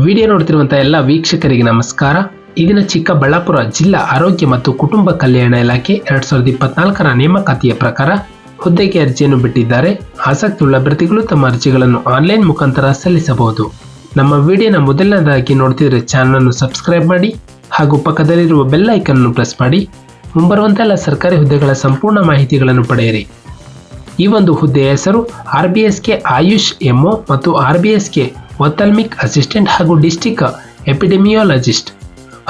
Video ನೋಡ್ತಿರುವಂತಹ ಎಲ್ಲ ವೀಕ್ಷಕರಿಗೆ ನಮಸ್ಕಾರ. ಇದನ್ನ ಚಿಕ್ಕಬಳ್ಳಾಪುರ ಜಿಲ್ಲಾ ಆರೋಗ್ಯ ಮತ್ತು ಕುಟುಂಬ ಕಲ್ಯಾಣ ಇಲಾಖೆ 2024ರ ನೇಮಕಾತಿಯ ಪ್ರಕಾರ ಹುದ್ದೆಗೆ ಅರ್ಜಿಯನ್ನು ಬಿಟ್ಟಿದ್ದಾರೆ. ಆಸಕ್ತಿಯುಳ್ಳ ಅಭ್ಯರ್ಥಿಗಳು ತಮ್ಮ ಅರ್ಜಿಗಳನ್ನು ಆನ್ಲೈನ್ ಮುಖಾಂತರ ಸಲ್ಲಿಸಬಹುದು. ನಮ್ಮ ವಿಡಿಯೋನ ಮೊದಲನೇದಾಗಿ ನೋಡ್ತಿದ್ರೆ ಚಾನಲ್ ಅನ್ನು ಸಬ್ಸ್ಕ್ರೈಬ್ ಮಾಡಿ ಹಾಗೂ ಪಕ್ಕದಲ್ಲಿರುವ ಬೆಲ್ ಐಕನ್ ಅನ್ನು ಪ್ರೆಸ್ ಮಾಡಿ ಮುಂಬರುವಂತಹ ಎಲ್ಲ ಸರ್ಕಾರಿ ಹುದ್ದೆಗಳ ಸಂಪೂರ್ಣ ಮಾಹಿತಿಗಳನ್ನು ಪಡೆಯಿರಿ. ಈ ಒಂದು ಹುದ್ದೆಯ ಹೆಸರು RBSK ಆಯುಷ್ ಎಂಒ ಮತ್ತು RBSK ಒಥಲ್ಮಿಕ್ ಅಸಿಸ್ಟೆಂಟ್ ಹಾಗೂ ಡಿಸ್ಟಿಕ್ ಎಪಿಡೆಮಿಯಾಲಜಿಸ್ಟ್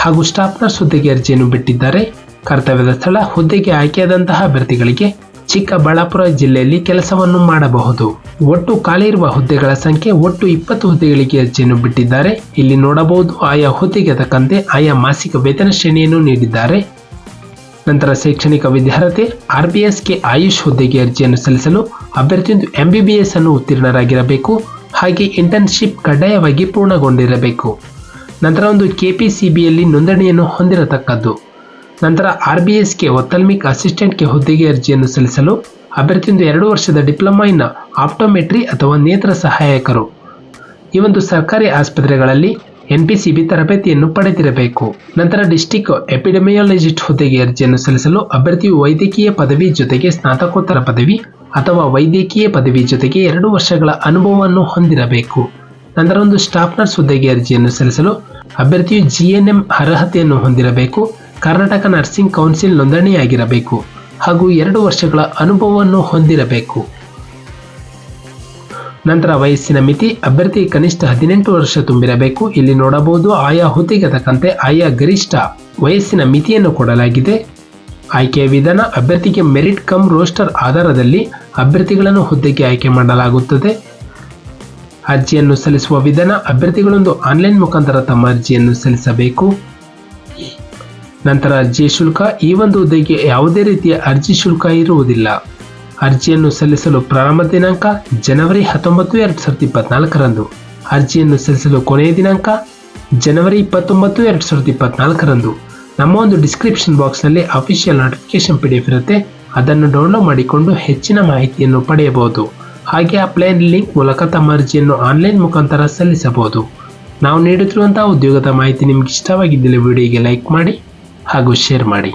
ಹಾಗೂ ಸ್ಟಾಫ್ ನರ್ಸ್ ಹುದ್ದೆಗೆ ಅರ್ಜಿಯನ್ನು ಬಿಟ್ಟಿದ್ದಾರೆ. ಕರ್ತವ್ಯದ ಸ್ಥಳ ಹುದ್ದೆಗೆ ಆಯ್ಕೆಯಾದಂತಹ ಅಭ್ಯರ್ಥಿಗಳಿಗೆ ಚಿಕ್ಕಬಳ್ಳಾಪುರ ಜಿಲ್ಲೆಯಲ್ಲಿ ಕೆಲಸವನ್ನು ಮಾಡಬಹುದು. ಒಟ್ಟು ಖಾಲಿ ಇರುವ ಹುದ್ದೆಗಳ ಸಂಖ್ಯೆ ಒಟ್ಟು 20 ಹುದ್ದೆಗಳಿಗೆ ಅರ್ಜಿಯನ್ನು ಬಿಟ್ಟಿದ್ದಾರೆ. ಇಲ್ಲಿ ನೋಡಬಹುದು ಆಯಾ ಹುದ್ದೆಗೆ ತಕ್ಕಂತೆ ಆಯಾ ಮಾಸಿಕ ವೇತನ ಶ್ರೇಣಿಯನ್ನು ನೀಡಿದ್ದಾರೆ. ನಂತರ ಶೈಕ್ಷಣಿಕ ವಿದ್ಯಾರ್ಹತೆ RBSK ಆಯುಷ್ ಹುದ್ದೆಗೆ ಅರ್ಜಿಯನ್ನು ಸಲ್ಲಿಸಲು ಅಭ್ಯರ್ಥಿಯೊಂದು MBBS ಅನ್ನು ಉತ್ತೀರ್ಣರಾಗಿರಬೇಕು. ಹಾಗೆ ಇಂಟರ್ನ್ಶಿಪ್ ಕಡ್ಡಾಯವಾಗಿ ಪೂರ್ಣಗೊಂಡಿರಬೇಕು. ನಂತರ ಒಂದು KPCBಯಲ್ಲಿ ನೋಂದಣಿಯನ್ನು ಹೊಂದಿರತಕ್ಕದ್ದು. ನಂತರ RBSK ಒಥಲ್ಮಿಕ್ ಅಸಿಸ್ಟೆಂಟ್ಗೆ ಹುದ್ದೆಗೆ ಅರ್ಜಿಯನ್ನು ಸಲ್ಲಿಸಲು ಅಭ್ಯರ್ಥಿಯೊಂದು 2 ವರ್ಷದ ಡಿಪ್ಲೊಮಾ ಇನ್ ಆಪ್ಟೋಮೆಟ್ರಿ ಅಥವಾ ನೇತ್ರ ಸಹಾಯಕರು ಈ ಒಂದು ಸರ್ಕಾರಿ ಆಸ್ಪತ್ರೆಗಳಲ್ಲಿ NPCB ತರಬೇತಿಯನ್ನು ಪಡೆದಿರಬೇಕು. ನಂತರ ಡಿಸ್ಟಿಕ್ ಎಪಿಡೆಮಿಯಾಲಜಿಸ್ಟ್ ಹುದ್ದೆಗೆ ಅರ್ಜಿಯನ್ನು ಸಲ್ಲಿಸಲು ಅಭ್ಯರ್ಥಿಯು ವೈದ್ಯಕೀಯ ಪದವಿ ಜೊತೆಗೆ ಸ್ನಾತಕೋತ್ತರ ಪದವಿ ಅಥವಾ ವೈದ್ಯಕೀಯ ಪದವಿ ಜೊತೆಗೆ 2 ವರ್ಷಗಳ ಅನುಭವವನ್ನು ಹೊಂದಿರಬೇಕು. ನಂತರ ಒಂದು ಸ್ಟಾಫ್ ನರ್ಸ್ ಹುದ್ದೆಗೆ ಅರ್ಜಿಯನ್ನು ಸಲ್ಲಿಸಲು ಅಭ್ಯರ್ಥಿಯು GNM ಅರ್ಹತೆಯನ್ನು ಹೊಂದಿರಬೇಕು. ಕರ್ನಾಟಕ ನರ್ಸಿಂಗ್ ಕೌನ್ಸಿಲ್ ನೋಂದಣಿಯಾಗಿರಬೇಕು ಹಾಗೂ 2 ವರ್ಷಗಳ ಅನುಭವವನ್ನು ಹೊಂದಿರಬೇಕು. ನಂತರ ವಯಸ್ಸಿನ ಮಿತಿ ಅಭ್ಯರ್ಥಿ ಕನಿಷ್ಠ 18 ವರ್ಷ ತುಂಬಿರಬೇಕು. ಇಲ್ಲಿ ನೋಡಬಹುದು ಆಯಾ ಹುದ್ದೆಗೆ ತಕ್ಕಂತೆ ಆಯಾ ಗರಿಷ್ಠ ವಯಸ್ಸಿನ ಮಿತಿಯನ್ನು ಕೊಡಲಾಗಿದೆ. ಆಯ್ಕೆಯ ವಿಧಾನ ಅಭ್ಯರ್ಥಿಗೆ ಮೆರಿಟ್ ಕಮ್ ರೋಸ್ಟರ್ ಆಧಾರದಲ್ಲಿ ಅಭ್ಯರ್ಥಿಗಳನ್ನು ಹುದ್ದೆಗೆ ಆಯ್ಕೆ ಮಾಡಲಾಗುತ್ತದೆ. ಅರ್ಜಿಯನ್ನು ಸಲ್ಲಿಸುವ ವಿಧಾನ ಅಭ್ಯರ್ಥಿಗಳೊಂದು ಆನ್ಲೈನ್ ಮುಖಾಂತರ ತಮ್ಮ ಅರ್ಜಿಯನ್ನು ಸಲ್ಲಿಸಬೇಕು. ನಂತರ ಅರ್ಜಿ ಶುಲ್ಕ ಈ ಒಂದು ಹುದ್ದೆಗೆ ಯಾವುದೇ ರೀತಿಯ ಅರ್ಜಿ ಶುಲ್ಕ ಇರುವುದಿಲ್ಲ. ಅರ್ಜಿಯನ್ನು ಸಲ್ಲಿಸಲು ಪ್ರಾರಂಭ ದಿನಾಂಕ ಜನವರಿ 19, 2024ರಂದು. ಅರ್ಜಿಯನ್ನು ಸಲ್ಲಿಸಲು ಕೊನೆಯ ದಿನಾಂಕ ಜನವರಿ 29, 2024ರಂದು. ನಮ್ಮ ಒಂದು ಡಿಸ್ಕ್ರಿಪ್ಷನ್ ಬಾಕ್ಸ್ನಲ್ಲಿ ಅಫಿಷಿಯಲ್ ನೋಟಿಫಿಕೇಶನ್ PDF ಇರುತ್ತೆ. ಅದನ್ನು ಡೌನ್ಲೋಡ್ ಮಾಡಿಕೊಂಡು ಹೆಚ್ಚಿನ ಮಾಹಿತಿಯನ್ನು ಪಡೆಯಬಹುದು. ಹಾಗೆ ಅಪ್ಲೈ ಲಿಂಕ್ ಮೂಲಕ ತಮ್ಮ ಅರ್ಜಿಯನ್ನು ಆನ್ಲೈನ್ ಮುಖಾಂತರ ಸಲ್ಲಿಸಬಹುದು. ನಾವು ನೀಡುತ್ತಿರುವಂತಹ ಉದ್ಯೋಗದ ಮಾಹಿತಿ ನಿಮಗೆ ಇಷ್ಟವಾಗಿದ್ದಲ್ಲಿ ವಿಡಿಯೋಗೆ ಲೈಕ್ ಮಾಡಿ ಹಾಗೂ ಶೇರ್ ಮಾಡಿ.